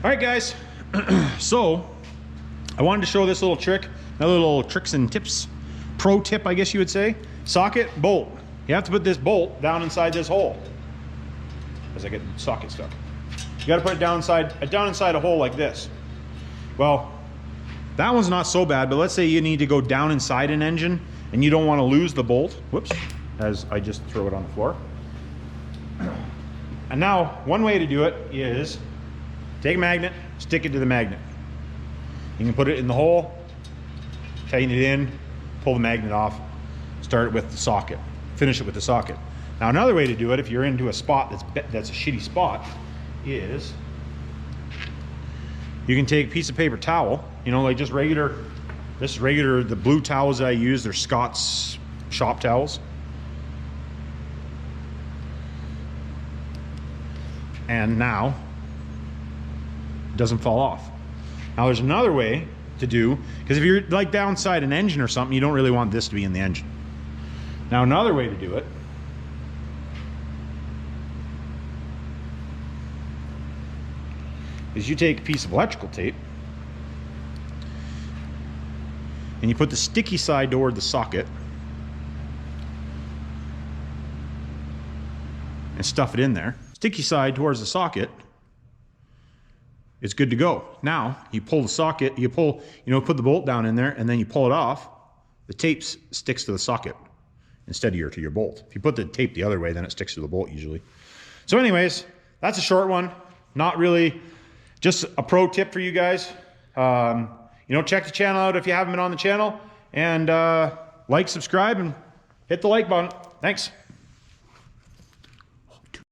All right, guys. So I wanted to show this little trick, another little tricks and tips, pro tip, I guess you would say. Socket, bolt. You have to put this bolt down inside this hole. As I get the socket stuck. You got to put it down inside a hole like this. Well, that one's not so bad, but let's say you need to go down inside an engine and you don't want to lose the bolt. Whoops, as I just throw it on the floor. And now, one way to do it is take a magnet, stick it to the magnet. You can put it in the hole, tighten it in, pull the magnet off, start it with the socket, finish it with the socket. Now another way to do it, if you're into a spot that's a shitty spot, is you can take a piece of paper towel, you know, like just regular, the blue towels that I use, they're Scott's shop towels. And now, it doesn't fall off. Now there's another way to do, because if you're like downside an engine or something, you don't really want this to be in the engine. Now another way to do it is you take a piece of electrical tape and you put the sticky side toward the socket and stuff it in there. Sticky side towards the socket, it's good to go. Now you pull the socket, you put the bolt down in there, and then you pull it off. The tape sticks to the socket instead of to your bolt. If you put the tape the other way, then it sticks to the bolt usually. So anyways, that's a short one. Not really, just a pro tip for you guys. Check the channel out if you haven't been on the channel, and like, subscribe, and hit the like button. Thanks.